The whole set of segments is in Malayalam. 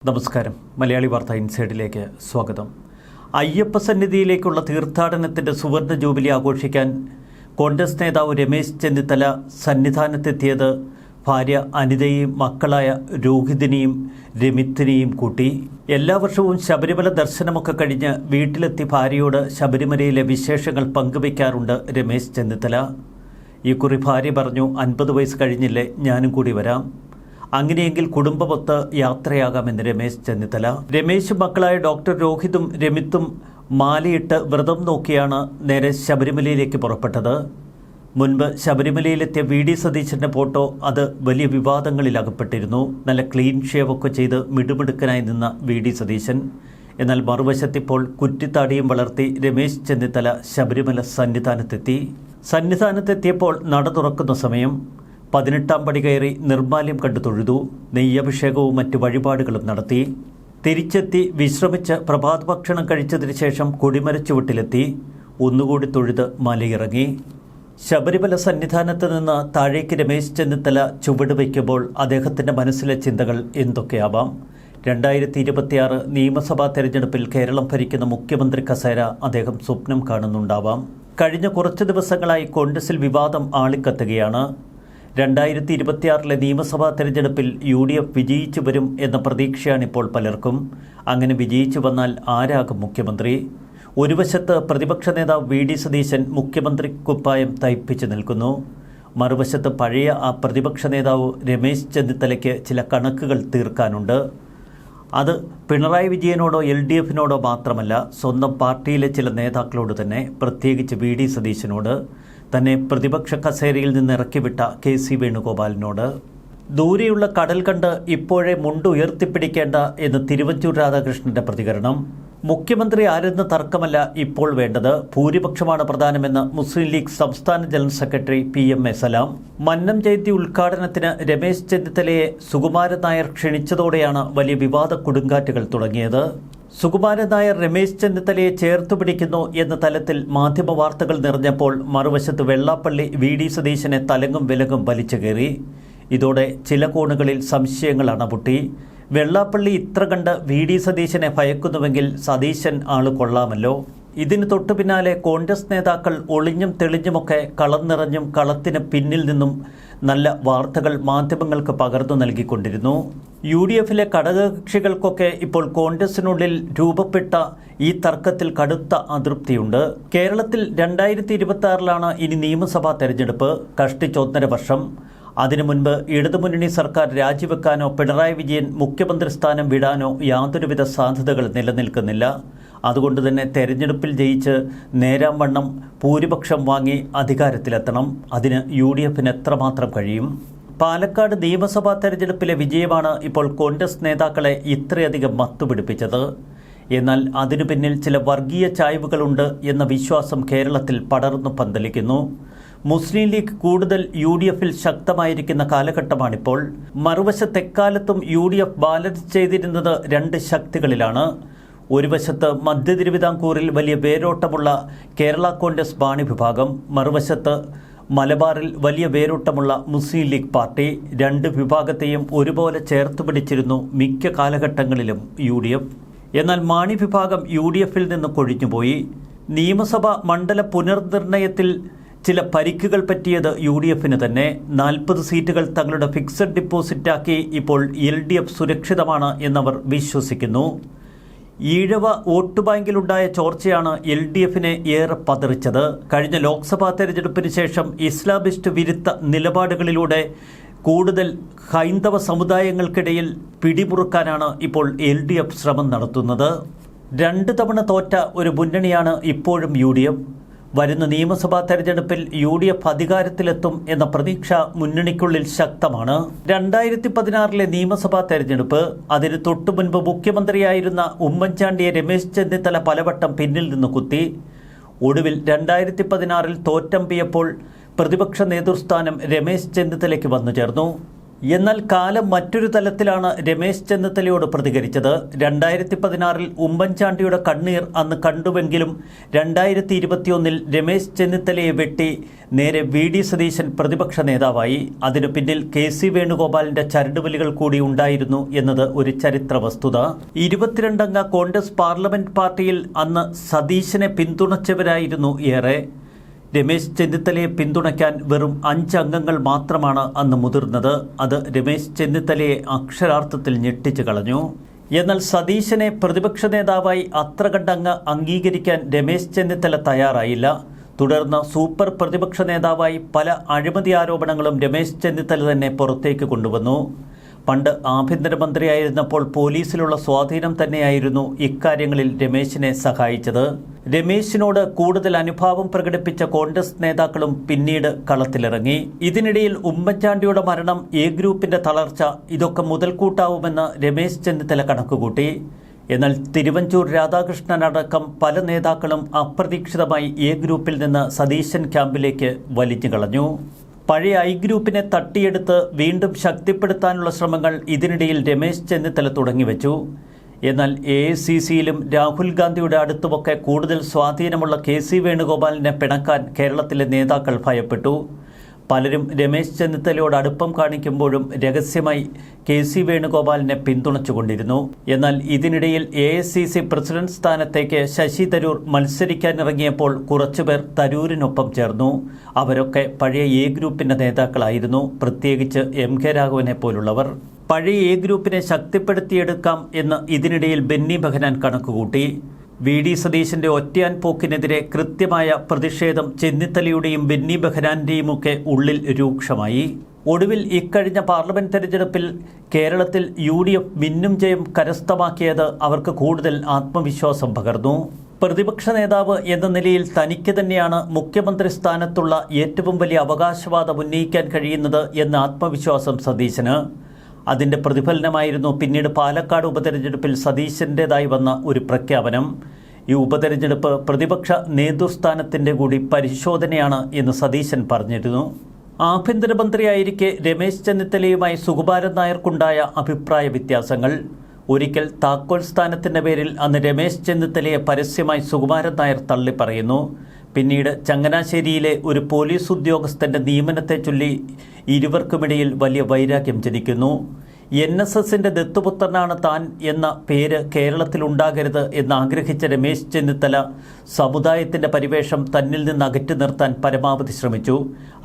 നമസ്കാരം. മലയാളി വാർത്ത ഇൻസൈഡിലേക്ക് സ്വാഗതം. അയ്യപ്പ സന്നിധിയിലേക്കുള്ള തീർത്ഥാടനത്തിൻ്റെ സുവർണ ജൂബിലി ആഘോഷിക്കാൻ കോൺഗ്രസ് നേതാവ് രമേശ് ചെന്നിത്തല സന്നിധാനത്തെത്തിയത് ഭാര്യ അനിതയെയും മക്കളായ രോഹിതിനെയും രമിത്തിനെയും കൂട്ടി. എല്ലാ വർഷവും ശബരിമല ദർശനമൊക്കെ കഴിഞ്ഞ് വീട്ടിലെത്തി ഭാര്യയോട് ശബരിമലയിലെ വിശേഷങ്ങൾ പങ്കുവയ്ക്കാറുണ്ട് രമേശ് ചെന്നിത്തല. ഇക്കുറി ഭാര്യ പറഞ്ഞു, 50 വയസ്സ് കഴിഞ്ഞില്ലേ, ഞാനും കൂടി വരാം. അങ്ങനെയെങ്കിൽ കുടുംബമൊത്ത് യാത്രയാകാമെന്ന് രമേശ് ചെന്നിത്തല. രമേശും മക്കളായ ഡോക്ടർ രോഹിതും രമിത്തും മാലയിട്ട് വ്രതം നോക്കിയാണ് നേരെ ശബരിമലയിലേക്ക് പുറപ്പെട്ടത്. മുൻപ് ശബരിമലയിലെത്തിയ വി.ഡി. സതീശൻ്റെ ഫോട്ടോ അത് വലിയ വിവാദങ്ങളിലകപ്പെട്ടിരുന്നു. നല്ല ക്ലീൻ ഷേവൊക്കെ ചെയ്ത് മിടുമിടുക്കനായി നിന്ന വി.ഡി. സതീശൻ. എന്നാൽ മറുവശത്തിപ്പോൾ കുറ്റിത്താടിയും വളർത്തി രമേശ് ചെന്നിത്തല ശബരിമല സന്നിധാനത്തെത്തിയപ്പോൾ നട തുറക്കുന്ന സമയം 18ാം പടി കയറി നിർമ്മാല്യം കണ്ടു തൊഴുതു. നെയ്യഭിഷേകവും മറ്റു വഴിപാടുകളും നടത്തി. തിരിച്ചെത്തി വിശ്രമിച്ച് പ്രഭാത ഭക്ഷണം കഴിച്ചതിന് ശേഷം കൊടിമരച്ചുവട്ടിലെത്തി ഒന്നുകൂടി തൊഴുത് മലയിറങ്ങി. ശബരിമല സന്നിധാനത്ത് നിന്ന് താഴേക്ക് രമേശ് ചെന്നിത്തല ചുവട് വയ്ക്കുമ്പോൾ അദ്ദേഹത്തിൻ്റെ മനസ്സിലെ ചിന്തകൾ എന്തൊക്കെയാവാം? 2026 നിയമസഭാ തെരഞ്ഞെടുപ്പിൽ കേരളം ഭരിക്കുന്ന മുഖ്യമന്ത്രി കസേര അദ്ദേഹം സ്വപ്നം കാണുന്നുണ്ടാവാം. കഴിഞ്ഞ കുറച്ച് ദിവസങ്ങളായി കോൺഗ്രസിൽ വിവാദം ആളിക്കത്തുകയാണ്. 2026 നിയമസഭാ തെരഞ്ഞെടുപ്പിൽ UDF വിജയിച്ചു വരും എന്ന പ്രതീക്ഷയാണിപ്പോൾ പലർക്കും. അങ്ങനെ വിജയിച്ചു വന്നാൽ ആരാകും മുഖ്യമന്ത്രി? ഒരു വശത്ത് പ്രതിപക്ഷ നേതാവ് വി.ഡി. സതീശൻ മുഖ്യമന്ത്രി കുപ്പായം തയ്പ്പിച്ചു നിൽക്കുന്നു. മറുവശത്ത് പഴയ ആ പ്രതിപക്ഷ നേതാവ് രമേശ് ചെന്നിത്തലയ്ക്ക് ചില കണക്കുകൾ തീർക്കാനുണ്ട്. അത് പിണറായി വിജയനോടോ LDFനോടോ മാത്രമല്ല, സ്വന്തം പാർട്ടിയിലെ ചില നേതാക്കളോട് തന്നെ, പ്രത്യേകിച്ച് വി.ഡി. സതീശനോട്, തന്നെ പ്രതിപക്ഷ കസേരയിൽ നിന്ന് ഇറക്കിവിട്ട KC വേണുഗോപാലിനോട്. ദൂരെയുള്ള കടൽ കണ്ട് ഇപ്പോഴേ മുണ്ടുയർത്തിപ്പിടിക്കേണ്ട എന്ന് തിരുവഞ്ചൂർ രാധാകൃഷ്ണന്റെ പ്രതികരണം. മുഖ്യമന്ത്രി ആരെന്ന് തർക്കമല്ല ഇപ്പോൾ വേണ്ടത്, ഭൂരിപക്ഷമാണ് പ്രധാനമെന്ന് മുസ്ലിം ലീഗ് സംസ്ഥാന ജനറൽ സെക്രട്ടറി PM A സലാം. മന്നം ജയന്തി ഉദ്ഘാടനത്തിന് രമേശ് ചെന്നിത്തലയെ സുകുമാരൻ നായർ ക്ഷണിച്ചതോടെയാണ് വലിയ വിവാദ കൊടുങ്കാറ്റുകൾ തുടങ്ങിയത്. സുകുമാരൻ നായർ രമേശ് ചെന്നിത്തലയെ ചേർത്തു പിടിക്കുന്നു എന്ന തലത്തിൽ മാധ്യമ വാർത്തകൾ നിറഞ്ഞപ്പോൾ മറുവശത്ത് വെള്ളാപ്പള്ളി വി.ഡി. സതീശനെ തലങ്ങും വിലങ്ങും വലിച്ചു കയറി. ഇതോടെ ചില കോണുകളിൽ സംശയങ്ങൾ അണപൊട്ടി. വെള്ളാപ്പള്ളി ഇത്ര കണ്ട് വി.ഡി. സതീശനെ ഭയക്കുന്നുവെങ്കിൽ സതീശൻ ആള് കൊള്ളാമല്ലോ. ഇതിന് തൊട്ടു പിന്നാലെ കോൺഗ്രസ് നേതാക്കൾ ഒളിഞ്ഞും തെളിഞ്ഞുമൊക്കെ കളം നിറഞ്ഞും കളത്തിന് പിന്നിൽ നിന്നും നല്ല വാർത്തകൾ മാധ്യമങ്ങൾക്ക് പകർന്നു നൽകിക്കൊണ്ടിരുന്നു. UDFിലെ ഘടകകക്ഷികൾക്കൊക്കെ ഇപ്പോൾ കോൺഗ്രസിനുള്ളിൽ രൂപപ്പെട്ട ഈ തർക്കത്തിൽ കടുത്ത അതൃപ്തിയുണ്ട്. കേരളത്തിൽ 2026 ഇനി നിയമസഭാ തെരഞ്ഞെടുപ്പ്. കഷ്ടിച്ച് 1.5 വർഷം. അതിനു മുൻപ് ഇടതുമുന്നണി സർക്കാർ രാജിവെക്കാനോ പിണറായി വിജയൻ മുഖ്യമന്ത്രി സ്ഥാനം വിടാനോ യാതൊരുവിധ സാധ്യതകൾ നിലനിൽക്കുന്നില്ല. അതുകൊണ്ട് തന്നെ തെരഞ്ഞെടുപ്പിൽ ജയിച്ച് നേരാം വണ്ണം ഭൂരിപക്ഷം വാങ്ങി അധികാരത്തിലെത്തണം. അതിന് UDFന് എത്രമാത്രം കഴിയും? പാലക്കാട് നിയമസഭാ തെരഞ്ഞെടുപ്പിലെ വിജയമാണ് ഇപ്പോൾ കോൺഗ്രസ് നേതാക്കളെ ഇത്രയധികം മത്തുപിടിപ്പിച്ചത്. എന്നാൽ അതിനു പിന്നിൽ ചില വർഗീയ ചായ്വുകളുണ്ട് എന്ന വിശ്വാസം കേരളത്തിൽ പടർന്നു പന്തലിക്കുന്നു. മുസ്ലിം ലീഗ് കൂടുതൽ UDFിൽ ശക്തമായിരിക്കുന്ന കാലഘട്ടമാണിപ്പോൾ. മറുവശത്ത് എക്കാലത്തും UDF ബാലൻസ് ചെയ്തിരുന്നത് 2 ശക്തികളിലാണ്. ഒരു വശത്ത് മധ്യ തിരുവിതാംകൂറിൽ വലിയ വേരോട്ടമുള്ള കേരള കോൺഗ്രസ് ബാണി വിഭാഗം, മറുവശത്ത് മലബാറിൽ വലിയ വേരോട്ടമുള്ള മുസ്ലിം ലീഗ് പാർട്ടി. 2 വിഭാഗത്തെയും ഒരുപോലെ ചേർത്ത് പിടിച്ചിരുന്നു മിക്ക കാലഘട്ടങ്ങളിലും UDF. എന്നാൽ മാണി വിഭാഗം UDFിൽ നിന്ന് കൊഴിഞ്ഞുപോയി. നിയമസഭാ മണ്ഡല പുനർനിർണയത്തിൽ ചില പരിക്കുകൾ പറ്റിയത് UDFന് തന്നെ. 40 സീറ്റുകൾ തങ്ങളുടെ ഫിക്സഡ് ഡിപ്പോസിറ്റാക്കി ഇപ്പോൾ LDF സുരക്ഷിതമാണ് എന്നവർ വിശ്വസിക്കുന്നു. ഈഴവ വോട്ട് ബാങ്കിലുണ്ടായ ചോർച്ചയാണ് LDFനെ ഏറെ പതറിച്ചത്. കഴിഞ്ഞ ലോക്സഭാ തെരഞ്ഞെടുപ്പിന് ശേഷം ഇസ്ലാമിസ്റ്റ് വിരുദ്ധ നിലപാടുകളിലൂടെ കൂടുതൽ ഹൈന്ദവ സമുദായങ്ങൾക്കിടയിൽ പിടിമുറുക്കാനാണ് ഇപ്പോൾ LDF ശ്രമം നടത്തുന്നത്. 2 തവണ തോറ്റ ഒരു മുന്നണിയാണ് ഇപ്പോഴും UDF. വരുന്ന നിയമസഭാ തെരഞ്ഞെടുപ്പിൽ UDF അധികാരത്തിലെത്തും എന്ന പ്രതീക്ഷ മുന്നണിക്കുള്ളിൽ ശക്തമാണ്. 2016 നിയമസഭാ തെരഞ്ഞെടുപ്പ്, അതിന് തൊട്ടു മുൻപ് മുഖ്യമന്ത്രിയായിരുന്ന ഉമ്മൻചാണ്ടിയെ രമേശ് ചെന്നിത്തല പലവട്ടം പിന്നിൽ നിന്ന് കുത്തി. ഒടുവിൽ 2016 തോറ്റമ്പിയപ്പോൾ പ്രതിപക്ഷ നേതൃസ്ഥാനം രമേശ് ചെന്നിത്തലയ്ക്ക് വന്നു ചേർന്നു. എന്നാൽ കാലം മറ്റൊരു തലത്തിലാണ് രമേശ് ചെന്നിത്തലയോട് പ്രതികരിച്ചത്. 2016 ഉമ്മൻചാണ്ടിയുടെ കണ്ണീർ അന്ന് കണ്ടുവെങ്കിലും 2021 രമേശ് ചെന്നിത്തലയെ വെട്ടി നേരെ VD സതീശൻ പ്രതിപക്ഷ നേതാവായി. അതിനു പിന്നിൽ KC വേണുഗോപാലിന്റെ ചരടുവലികൾ കൂടി ഉണ്ടായിരുന്നു എന്നത് ഒരു ചരിത്ര വസ്തുത. 22 അംഗ കോൺഗ്രസ് പാർലമെന്റ് പാർട്ടിയിൽ അന്ന് സതീശനെ പിന്തുണച്ചവരായിരുന്നു ഏറെ. രമേശ് ചെന്നിത്തലയെ പിന്തുണയ്ക്കാൻ വെറും 5 അംഗങ്ങൾ മാത്രമാണ് അന്ന് മുതിർന്നത്. അത് രമേശ് ചെന്നിത്തലയെ അക്ഷരാർത്ഥത്തിൽ ഞെട്ടിച്ചു കളഞ്ഞു. എന്നാൽ സതീശനെ പ്രതിപക്ഷ നേതാവായി അത്ര കണ്ടങ്ങ് അംഗീകരിക്കാൻ രമേശ് ചെന്നിത്തല തയ്യാറായില്ല. തുടർന്ന് സൂപ്പർ പ്രതിപക്ഷ നേതാവായി പല അഴിമതി ആരോപണങ്ങളും രമേശ് ചെന്നിത്തല തന്നെ പുറത്തേക്ക് കൊണ്ടുവന്നു. പണ്ട് ആഭ്യന്തരമന്ത്രിയായിരുന്നപ്പോൾ പോലീസിലുള്ള സ്വാധീനം തന്നെയായിരുന്നു ഇക്കാര്യങ്ങളിൽ രമേശിനെ സഹായിച്ചത്. രമേശിനോട് കൂടുതൽ അനുഭാവം പ്രകടിപ്പിച്ച കോൺഗ്രസ് നേതാക്കളും പിന്നീട് കളത്തിലിറങ്ങി. ഇതിനിടയിൽ ഉമ്മൻചാണ്ടിയുടെ മരണം, എ ഗ്രൂപ്പിന്റെ തളർച്ച, ഇതൊക്കെ മുതൽക്കൂട്ടാവുമെന്ന് രമേശ് ചെന്നിത്തല കണക്കുകൂട്ടി. എന്നാൽ തിരുവഞ്ചൂർ രാധാകൃഷ്ണനടക്കം പല നേതാക്കളും അപ്രതീക്ഷിതമായി എ ഗ്രൂപ്പിൽ നിന്ന് സതീശൻ ക്യാമ്പിലേക്ക് വലിഞ്ഞു കളഞ്ഞു. പഴയ ഐ ഗ്രൂപ്പിനെ തട്ടിയെടുത്ത് വീണ്ടും ശക്തിപ്പെടുത്താനുള്ള ശ്രമങ്ങൾ ഇതിനിടയിൽ രമേശ് ചെന്നിത്തല തുടങ്ങിവെച്ചു. എന്നാൽ AICCയിലും രാഹുൽ ഗാന്ധിയുടെ അടുത്തുമൊക്കെ കൂടുതൽ സ്വാധീനമുള്ള KC വേണുഗോപാലിനെ പിണക്കാൻ കേരളത്തിലെ നേതാക്കൾ ഭയപ്പെട്ടു. പലരും രമേശ് ചെന്നിത്തലയോട് അടുപ്പം കാണിക്കുമ്പോഴും രഹസ്യമായി KC വേണുഗോപാലിനെ പിന്തുണച്ചുകൊണ്ടിരുന്നു. എന്നാൽ ഇതിനിടയിൽ AICC പ്രസിഡന്റ് സ്ഥാനത്തേക്ക് ശശി തരൂർ മത്സരിക്കാനിറങ്ങിയപ്പോൾ കുറച്ചുപേർ തരൂരിനൊപ്പം ചേർന്നു. അവരൊക്കെ പഴയ എ ഗ്രൂപ്പിന്റെ നേതാക്കളായിരുന്നു, പ്രത്യേകിച്ച് MK രാഘവനെ പോലുള്ളവർ. പഴയ എ ഗ്രൂപ്പിനെ ശക്തിപ്പെടുത്തിയെടുക്കാം എന്ന് ഇതിനിടയിൽ ബെന്നി ബെഹനാൻ കണക്കുകൂട്ടി. VD സതീശന്റെ ഒറ്റയാൻ പോക്കിനെതിരെ കൃത്യമായ പ്രതിഷേധം ചെന്നിത്തലയുടെയും ബെന്നി ബെഹനാന്റെയുമൊക്കെ ഉള്ളിൽ രൂക്ഷമായി. ഒടുവിൽ ഇക്കഴിഞ്ഞ പാർലമെന്റ് തെരഞ്ഞെടുപ്പിൽ കേരളത്തിൽ UDF മിന്നും ജയം കരസ്ഥമാക്കിയത് അവർക്ക് കൂടുതൽ ആത്മവിശ്വാസം പകർന്നു. പ്രതിപക്ഷ നേതാവ് എന്ന നിലയിൽ തനിക്ക് തന്നെയാണ് മുഖ്യമന്ത്രി സ്ഥാനത്തുള്ള ഏറ്റവും വലിയ അവകാശവാദം ഉന്നയിക്കാൻ കഴിയുന്നത് എന്ന ആത്മവിശ്വാസം സതീശന്. അതിൻ്റെ പ്രതിഫലനമായിരുന്നു പിന്നീട് പാലക്കാട് ഉപതെരഞ്ഞെടുപ്പിൽ സതീശൻ്റേതായി വന്ന ഒരു പ്രഖ്യാപനം. ഈ ഉപതെരഞ്ഞെടുപ്പ് പ്രതിപക്ഷ നേതൃസ്ഥാനത്തിൻ്റെ കൂടി പരിശോധനയാണ് എന്ന് സതീശൻ പറഞ്ഞിരുന്നു. ആഭ്യന്തരമന്ത്രിയായിരിക്കെ രമേശ് ചെന്നിത്തലയുമായി സുകുമാരൻ നായർക്കുണ്ടായ അഭിപ്രായ വ്യത്യാസങ്ങൾ. ഒരിക്കൽ താക്കോൽ സ്ഥാനത്തിൻ്റെ പേരിൽ അന്ന് രമേശ് ചെന്നിത്തലയെ പരസ്യമായി സുകുമാരൻ നായർ തള്ളിപ്പറയുന്നു. പിന്നീട് ചങ്ങനാശ്ശേരിയിലെ ഒരു പോലീസ് ഉദ്യോഗസ്ഥൻ്റെ നിയമനത്തെ ചൊല്ലി ഇരുവർക്കുമിടയിൽ വലിയ വൈരാഗ്യം ജനിക്കുന്നു. NSSന്റെ ദത്തുപുത്രനാണ് താൻ എന്ന പേര് കേരളത്തിലുണ്ടാകരുത് എന്നാഗ്രഹിച്ച രമേശ് ചെന്നിത്തല സമുദായത്തിൻ്റെ പരിവേഷം തന്നിൽ നിന്ന് അകറ്റി നിർത്താൻ പരമാവധി ശ്രമിച്ചു.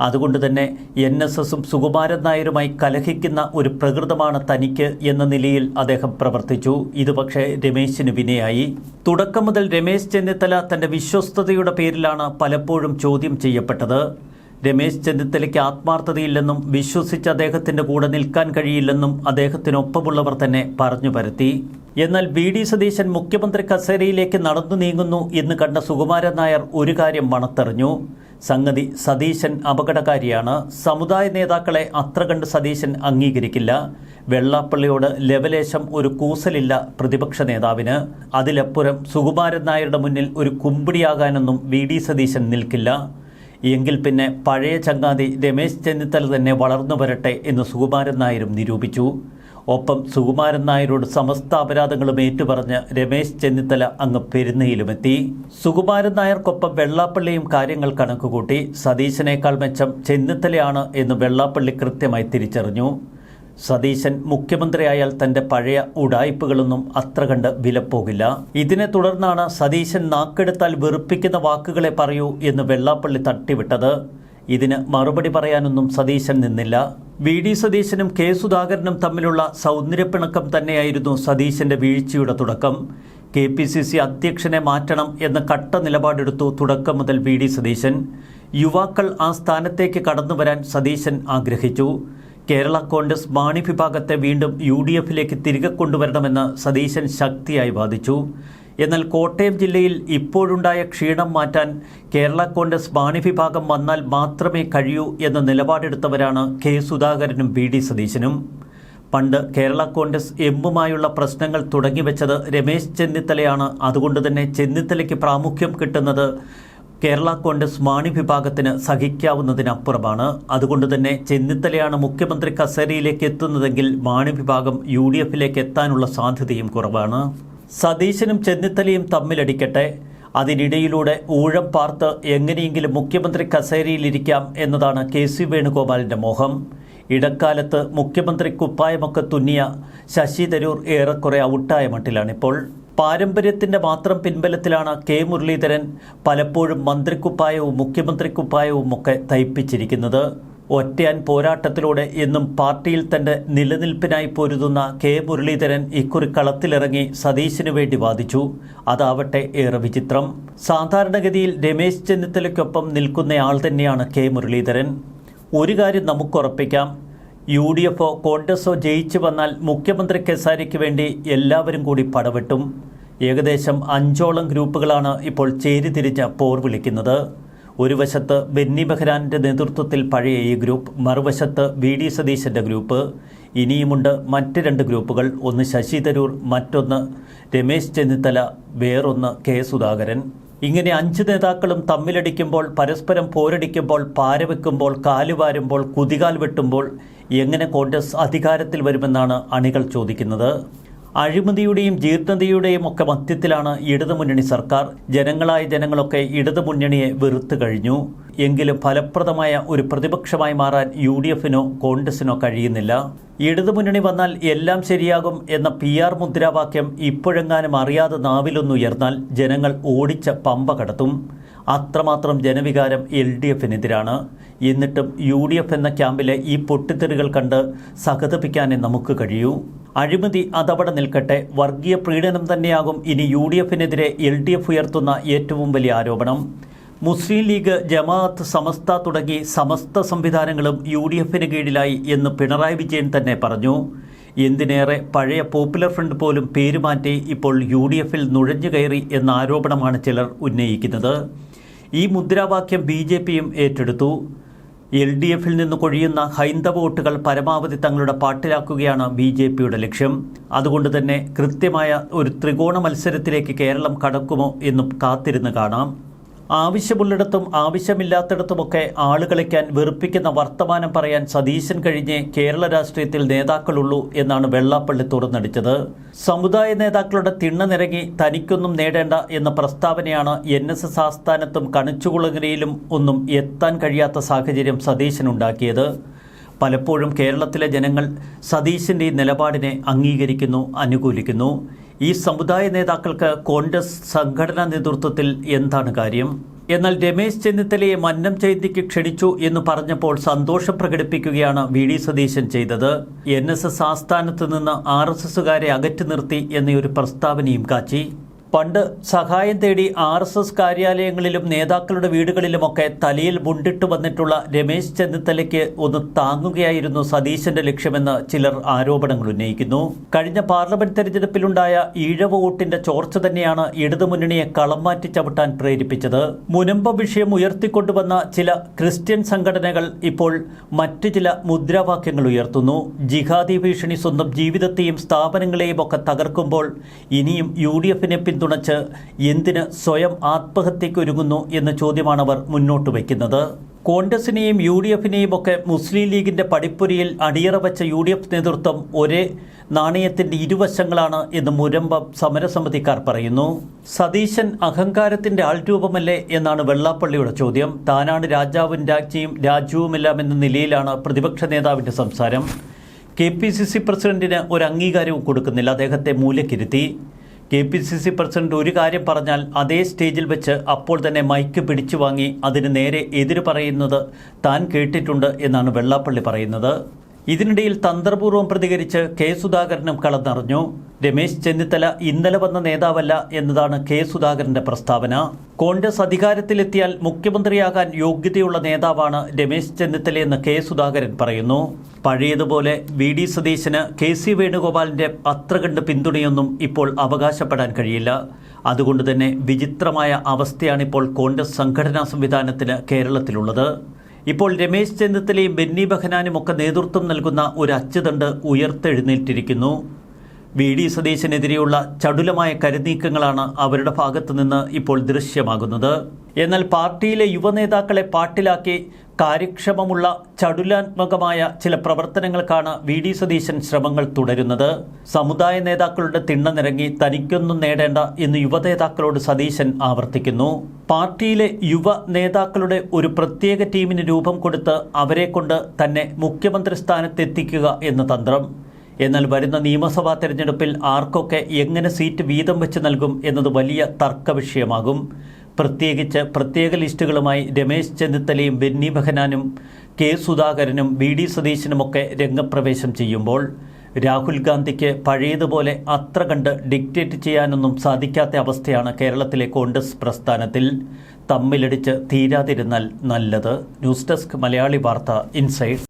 അതുകൊണ്ട് തന്നെ NSSും സുകുമാരൻ നായരുമായി കലഹിക്കുന്ന ഒരു പ്രകൃതമാണ് തനിക്ക് എന്ന നിലയിൽ അദ്ദേഹം പ്രവർത്തിച്ചു. ഇത് പക്ഷേ രമേശിന് വിനയായി. തുടക്കം മുതൽ രമേശ് ചെന്നിത്തല തൻ്റെ വിശ്വസ്തതയുടെ പേരിലാണ് പലപ്പോഴും ചോദ്യം ചെയ്യപ്പെട്ടത്. രമേശ് ചെന്നിത്തലയ്ക്ക് ആത്മാർത്ഥതയില്ലെന്നും വിശ്വസിച്ച് അദ്ദേഹത്തിൻ്റെ കൂടെ നിൽക്കാൻ കഴിയില്ലെന്നും അദ്ദേഹത്തിനൊപ്പമുള്ളവർ തന്നെ പറഞ്ഞു പരത്തി. എന്നാൽ VD സതീശൻ മുഖ്യമന്ത്രി കസേരയിലേക്ക് നടന്നു നീങ്ങുന്നു എന്ന് കണ്ട സുകുമാരൻ നായർ ഒരു കാര്യം മണത്തെറിഞ്ഞു. സംഗതി സതീശൻ അപകടകാരിയാണ്. സമുദായ നേതാക്കളെ അത്ര കണ്ട് സതീശൻ അംഗീകരിക്കില്ല. വെള്ളാപ്പള്ളിയോട് ലെവലേശം ഒരു കൂസലില്ല പ്രതിപക്ഷ നേതാവിന്. അതിലപ്പുറം സുകുമാരൻ നായരുടെ മുന്നിൽ ഒരു കുമ്പിടിയാകാനൊന്നും VD സതീശൻ നിൽക്കില്ല. എങ്കിൽ പിന്നെ പഴയ ചങ്ങാതി രമേശ് ചെന്നിത്തല തന്നെ വളർന്നു വരട്ടെ എന്ന് സുകുമാരൻ നായരും നിരൂപിച്ചു. ഒപ്പം സുകുമാരൻ നായരോട് സമസ്ത അപരാധങ്ങളും ഏറ്റുപറഞ്ഞ് രമേശ് ചെന്നിത്തല അങ്ങ് പെരുന്നയിലുമെത്തി. സുകുമാരൻ നായർക്കൊപ്പം വെള്ളാപ്പള്ളിയും കാര്യങ്ങൾ കണക്കുകൂട്ടി. സതീശനേക്കാൾ മെച്ചം ചെന്നിത്തലയാണ് എന്ന് വെള്ളാപ്പള്ളി കൃത്യമായി തിരിച്ചറിഞ്ഞു. സതീശൻ മുഖ്യമന്ത്രിയായാൽ തൻ്റെ പഴയ ഉഡായിപ്പുകളൊന്നും അത്ര കണ്ട് വിലപ്പോകില്ല. ഇതിനെ തുടർന്നാണ് സതീശൻ നാക്കെടുത്താൽ വെറുപ്പിക്കുന്ന വാക്കുകളെ പറയൂ എന്ന് വെള്ളാപ്പള്ളി തട്ടിവിട്ടത്. ഇതിന് മറുപടി പറയാനൊന്നും സതീശൻ നിന്നില്ല. VD സതീശനും K സുധാകരനും തമ്മിലുള്ള സൗന്ദര്യപ്പിണക്കം തന്നെയായിരുന്നു സതീശൻ്റെ വീഴ്ചയുടെ തുടക്കം. KPCC അധ്യക്ഷനെ മാറ്റണം എന്ന കട്ട നിലപാടെടുത്തു തുടക്കം മുതൽ VD സതീശൻ. യുവാക്കൾ ആ സ്ഥാനത്തേക്ക് കടന്നുവരാൻ സതീശൻ ആഗ്രഹിച്ചു. കേരള കോൺഗ്രസ് മാണി വിഭാഗത്തെ വീണ്ടും UDFിലേക്ക് തിരികെ കൊണ്ടുവരണമെന്ന് സതീശൻ ശക്തിയായി വാദിച്ചു. എന്നാൽ കോട്ടയം ജില്ലയിൽ ഇപ്പോഴുണ്ടായ ക്ഷീണം മാറ്റാൻ കേരള കോൺഗ്രസ് മാണി വിഭാഗം വന്നാൽ മാത്രമേ കഴിയൂ എന്ന നിലപാടെടുത്തവരാണ് K സുധാകരനും VD സതീശനും. പണ്ട് കേരള കോൺഗ്രസ് എമ്മുമായുള്ള പ്രശ്നങ്ങൾ തുടങ്ങിവെച്ചത് രമേശ് ചെന്നിത്തലയാണ്. അതുകൊണ്ട് തന്നെ ചെന്നിത്തലയ്ക്ക് പ്രാമുഖ്യം കിട്ടുന്നത് കേരള കോൺഗ്രസ് മാണി വിഭാഗത്തിന് സഹിക്കാവുന്നതിനപ്പുറമാണ്. അതുകൊണ്ട് തന്നെ ചെന്നിത്തലയാണ് മുഖ്യമന്ത്രി കസേരയിലേക്ക് എത്തുന്നതെങ്കിൽ മാണി വിഭാഗം UDFിലേക്ക് എത്താനുള്ള സാധ്യതയും കുറവാണ്. സതീശനും ചെന്നിത്തലയും തമ്മിലടിക്കട്ടെ, അതിനിടയിലൂടെ ഊഴം പാർത്ത് എങ്ങനെയെങ്കിലും മുഖ്യമന്ത്രി കസേരയിലിരിക്കാം എന്നതാണ് KC വേണുഗോപാലിൻ്റെ മോഹം. ഇടക്കാലത്ത് മുഖ്യമന്ത്രി കുപ്പായമൊക്കെ തുന്നിയ ശശി തരൂർ ഏറെക്കുറെ ഔട്ടായ മട്ടിലാണിപ്പോൾ. പാരമ്പര്യത്തിൻ്റെ മാത്രം പിൻബലത്തിലാണ് K മുരളീധരൻ പലപ്പോഴും മന്ത്രിക്കുപ്പായവും മുഖ്യമന്ത്രിക്കുപ്പായവും ഒക്കെ തയ്പ്പിച്ചിരിക്കുന്നത്. ഒറ്റയാൻ പോരാട്ടത്തിലൂടെ എന്നും പാർട്ടിയിൽ തൻ്റെ നിലനിൽപ്പിനായി പൊരുതുന്ന K മുരളീധരൻ ഇക്കുറി കളത്തിലിറങ്ങി സതീശിനു വേണ്ടി വാദിച്ചു. അതാവട്ടെ ഏറെ വിചിത്രം. സാധാരണഗതിയിൽ രമേശ് ചെന്നിത്തലയ്ക്കൊപ്പം നിൽക്കുന്നയാൾ തന്നെയാണ് K മുരളീധരൻ. ഒരു കാര്യം നമുക്കുറപ്പിക്കാം, UDFോ കോൺഗ്രസോ ജയിച്ചു വന്നാൽ മുഖ്യമന്ത്രി കസേരയ്ക്ക് വേണ്ടി എല്ലാവരും കൂടി പടവെട്ടും. ഏകദേശം 5ഓളം ഗ്രൂപ്പുകളാണ് ഇപ്പോൾ ചേരിതിരിഞ്ഞ് പോർ വിളിക്കുന്നത്. ഒരു വശത്ത് ബെന്നി ബെഹ്നാന്റെ നേതൃത്വത്തിൽ പഴയ A ഗ്രൂപ്പ്, മറുവശത്ത് VD സതീശൻ്റെ ഗ്രൂപ്പ്. ഇനിയുമുണ്ട് മറ്റ് 2 ഗ്രൂപ്പുകൾ. ഒന്ന് ശശി തരൂർ, മറ്റൊന്ന് രമേശ് ചെന്നിത്തല, വേറൊന്ന് K സുധാകരൻ. ഇങ്ങനെ 5 നേതാക്കളും തമ്മിലടിക്കുമ്പോൾ, പരസ്പരം പോരടിക്കുമ്പോൾ, പാരവെക്കുമ്പോൾ, കാലുവാരുമ്പോൾ, കുതികാൽ വെട്ടുമ്പോൾ എങ്ങനെ കോൺഗ്രസ് അധികാരത്തിൽ വരുമെന്നാണ് അണികൾ ചോദിക്കുന്നത്. അഴിമതിയുടെയും ജീർണതയുടെയും ഒക്കെ മധ്യത്തിലാണ് ഇടതുമുന്നണി സർക്കാർ. ജനങ്ങളായ ജനങ്ങളൊക്കെ ഇടതുമുന്നണിയെ വെറുത്തു കഴിഞ്ഞു. എങ്കിലും ഫലപ്രദമായ ഒരു പ്രതിപക്ഷമായി മാറാൻ UDFിനോ കോൺഗ്രസിനോ കഴിയുന്നില്ല. ഇടതുമുന്നണി വന്നാൽ എല്ലാം ശരിയാകും എന്ന PR മുദ്രാവാക്യം ഇപ്പോഴെങ്ങാനും അറിയാതെ നാവിലൊന്നുയർന്നാൽ ജനങ്ങൾ ഓടിച്ച പമ്പ കടത്തും. അത്രമാത്രം ജനവികാരം LDFിനെതിരാണ്. എന്നിട്ടും UDF എന്ന ക്യാമ്പിലെ ഈ പൊട്ടിത്തെറികൾ കണ്ട് സഹതപിക്കാനേ നമുക്ക് കഴിയൂ. അഴിമതി അതവിടെ നിൽക്കട്ടെ, വർഗീയ പ്രീണനം തന്നെയാകും ഇനി UDFിനെതിരെ LDF ഉയർത്തുന്ന ഏറ്റവും വലിയ ആരോപണം. മുസ്ലിം ലീഗ്, ജമാഅത്ത്, സമസ്ത തുടങ്ങി സമസ്ത സംവിധാനങ്ങളും UDFിന് കീഴിലായി എന്ന് പിണറായി വിജയൻ തന്നെ പറഞ്ഞു. എന്തിനേറെ പഴയ പോപ്പുലർ ഫ്രണ്ട് പോലും പേരുമാറ്റി ഇപ്പോൾ UDFിൽ നുഴഞ്ഞു കയറി എന്ന ആരോപണമാണ് ചിലർ ഉന്നയിക്കുന്നത്. ഈ മുദ്രാവാക്യം BJPയും ഏറ്റെടുത്തു. LDFിൽ നിന്ന് കൊഴിയുന്ന ഹൈന്ദവ വോട്ടുകൾ പരമാവധി തങ്ങളുടെ പാട്ടിലാക്കുകയാണ് BJPയുടെ ലക്ഷ്യം. അതുകൊണ്ട് തന്നെ കൃത്യമായ ഒരു ത്രികോണ മത്സരത്തിലേക്ക് കേരളം കടക്കുമോ എന്നും കാത്തിരുന്ന് കാണാം. ആവശ്യമുള്ളിടത്തും ആവശ്യമില്ലാത്തിടത്തുമൊക്കെ ആളുകളിക്കാൻ വെറുപ്പിക്കുന്ന വർത്തമാനം പറയാൻ സതീശൻ കഴിഞ്ഞേ കേരള രാഷ്ട്രീയത്തിൽ നേതാക്കളുള്ളൂ എന്നാണ് വെള്ളാപ്പള്ളി തുറന്നടിച്ചത്. സമുദായ നേതാക്കളുടെ തിണ്ണനിറങ്ങി തനിക്കൊന്നും നേടേണ്ട എന്ന പ്രസ്താവനയാണ് NSS ആസ്ഥാനത്തും കണിച്ചുകുളങ്ങരയിലും ഒന്നും എത്താൻ കഴിയാത്ത സാഹചര്യം സതീശനുണ്ടാക്കിയത്. പലപ്പോഴും കേരളത്തിലെ ജനങ്ങൾ സതീശൻ്റെ ഈ നിലപാടിനെ അംഗീകരിക്കുന്നു, അനുകൂലിക്കുന്നു. ഈ സമുദായ നേതാക്കൾക്ക് കോൺഗ്രസ് സംഘടനാ നേതൃത്വത്തിൽ എന്താണ് കാര്യം? എന്നാൽ രമേശ് ചെന്നിത്തലയെ മന്നം ചെയ്തിക്ക് ക്ഷണിച്ചു എന്ന് പറഞ്ഞപ്പോൾ സന്തോഷം പ്രകടിപ്പിക്കുകയാണ് VD സതീശൻ ചെയ്തത്. NSS ആസ്ഥാനത്ത് നിന്ന് RSSകാരെ അകറ്റി നിർത്തി എന്നൊരു പ്രസ്താവനയും കാച്ചി. പണ്ട് സഹായം തേടി RSS കാര്യാലയങ്ങളിലും നേതാക്കളുടെ വീടുകളിലുമൊക്കെ തലയിൽ മുണ്ടിട്ട് വന്നിട്ടുള്ള രമേശ് ചെന്നിത്തലയ്ക്ക് ഒന്ന് താങ്ങുകയായിരുന്നു സതീശന്റെ ലക്ഷ്യമെന്ന് ചിലർ ആരോപണങ്ങൾ ഉന്നയിക്കുന്നു. കഴിഞ്ഞ പാർലമെന്റ് തെരഞ്ഞെടുപ്പിലുണ്ടായ ഈഴവ വോട്ടിന്റെ ചോർച്ച തന്നെയാണ് ഇടതുമുന്നണിയെ കളം മാറ്റി ചവിട്ടാൻ പ്രേരിപ്പിച്ചത്. മുനമ്പ വിഷയം ഉയർത്തിക്കൊണ്ടുവന്ന ചില ക്രിസ്ത്യൻ സംഘടനകൾ ഇപ്പോൾ മറ്റു ചില മുദ്രാവാക്യങ്ങൾ ഉയർത്തുന്നു. ജിഹാദി ഭീഷണി സ്വന്തം ജീവിതത്തെയും സ്ഥാപനങ്ങളെയും ഒക്കെ തകർക്കുമ്പോൾ ഇനിയും UDFിനെ പിന്തുണച്ച് എന്തിന് സ്വയം ആത്മഹത്യക്കൊരുങ്ങുന്നു എന്ന ചോദ്യമാണ് അവർ മുന്നോട്ട് വയ്ക്കുന്നത്. കോൺഗ്രസിനെയും UDFിനെയും ഒക്കെ മുസ്ലിം ലീഗിന്റെ പടിപ്പുരയിൽ അടിയറ വച്ച UDF നേതൃത്വം ഒരേ നാണയത്തിന്റെ ഇരുവശങ്ങളാണ് എന്ന് മുരമ്പം സമരസമിതിക്കാർ പറയുന്നു. സതീശൻ അഹങ്കാരത്തിന്റെ ആൾരൂപമല്ലേ എന്നാണ് വെള്ളാപ്പള്ളിയുടെ ചോദ്യം. താനാണ് രാജാവും രാജ്ഞിയും രാജ്യവുമെല്ലാം എന്ന നിലയിലാണ് പ്രതിപക്ഷ നേതാവിന്റെ സംസാരം. KPCC പ്രസിഡന്റിന് ഒരു അംഗീകാരവും കൊടുക്കുന്നില്ല. അദ്ദേഹത്തെ മൂലക്കിരുത്തി. KPCC പ്രസിഡന്റ് ഒരു കാര്യം പറഞ്ഞാൽ അതേ സ്റ്റേജിൽ വെച്ച് അപ്പോൾ തന്നെ മൈക്ക് പിടിച്ചു വാങ്ങി അതിന് നേരെ എതിര് പറയുന്നത് താൻ കേട്ടിട്ടുണ്ട് എന്നാണ് വെള്ളാപ്പള്ളി പറയുന്നത്. ഇതിനിടയിൽ തന്ത്രപൂർവ്വം പ്രതികരിച്ച് K സുധാകരനും കളന്നറിഞ്ഞു. രമേശ് ചെന്നിത്തല ഇന്നലെ വന്ന നേതാവല്ല എന്നതാണ് K സുധാകരന്റെ പ്രസ്താവന. കോൺഗ്രസ് അധികാരത്തിലെത്തിയാൽ മുഖ്യമന്ത്രിയാകാൻ യോഗ്യതയുള്ള നേതാവാണ് രമേശ് ചെന്നിത്തലയെന്ന് K സുധാകരൻ പറയുന്നു. പഴയതുപോലെ VD സതീശന് KC വേണുഗോപാലിന്റെ അത്ര കണ്ട് പിന്തുണയൊന്നും ഇപ്പോൾ അവകാശപ്പെടാൻ കഴിയില്ല. അതുകൊണ്ട് തന്നെ വിചിത്രമായ അവസ്ഥയാണിപ്പോൾ കോൺഗ്രസ് സംഘടനാ സംവിധാനത്തിന് കേരളത്തിലുള്ളത്. ഇപ്പോൾ രമേശ് ചെന്നിത്തലയും ബെന്നി ബെഹ്നാനും ഒക്കെ നേതൃത്വം നൽകുന്ന ഒരു അച്ചുതണ്ട് ഉയർത്തെഴുന്നേറ്റിരിക്കുന്നു. വി.ഡി. സതീശനെതിരെയുള്ള ചടുലമായ കരുനീക്കങ്ങളാണ് അവരുടെ ഭാഗത്തു നിന്ന് ഇപ്പോൾ ദൃശ്യമാകുന്നത്. എന്നാൽ പാർട്ടിയിലെ യുവനേതാക്കളെ പാട്ടിലാക്കി കാര്യക്ഷമമുള്ള ചടുലാത്മകമായ ചില പ്രവർത്തനങ്ങൾക്കാണ് വി.ഡി. സതീശൻ ശ്രമങ്ങൾ തുടരുന്നത്. സമുദായ നേതാക്കളുടെ തിണ്ണനിറങ്ങി തനിക്കൊന്നും നേടേണ്ട എന്ന് യുവനേതാക്കളോട് സതീശൻ ആവർത്തിക്കുന്നു. പാർട്ടിയിലെ യുവ നേതാക്കളുടെ ഒരു പ്രത്യേക ടീമിന് രൂപം കൊടുത്ത് അവരെ കൊണ്ട് തന്നെ മുഖ്യമന്ത്രി സ്ഥാനത്തെത്തിക്കുക എന്ന തന്ത്രം. എന്നാൽ വരുന്ന നിയമസഭാ തെരഞ്ഞെടുപ്പിൽ ആർക്കൊക്കെ എങ്ങനെ സീറ്റ് വീതം വെച്ച് നൽകും എന്നത് വലിയ തർക്ക വിഷയമാകും. പ്രത്യേകിച്ച് പ്രത്യേക ലിസ്റ്റുകളുമായി രമേശ് ചെന്നിത്തലയും ബെന്നി ബെഹനാനും കെ സുധാകരനും വി.ഡി. സതീശനുമൊക്കെ രംഗപ്രവേശം ചെയ്യുമ്പോൾ രാഹുൽ ഗാന്ധിക്ക് പഴയതുപോലെ അത്ര കണ്ട് ഡിക്റ്റേറ്റ് ചെയ്യാനൊന്നും സാധിക്കാത്ത അവസ്ഥയാണ് കേരളത്തിലെ കോൺഗ്രസ് പ്രസ്ഥാനത്തിൽ. തമ്മിലടിച്ച് തീരാതിരുന്നാൽ നല്ലത്. ന്യൂസ് ഡെസ്ക് മലയാളി വാർത്ത ഇൻസൈഡ്.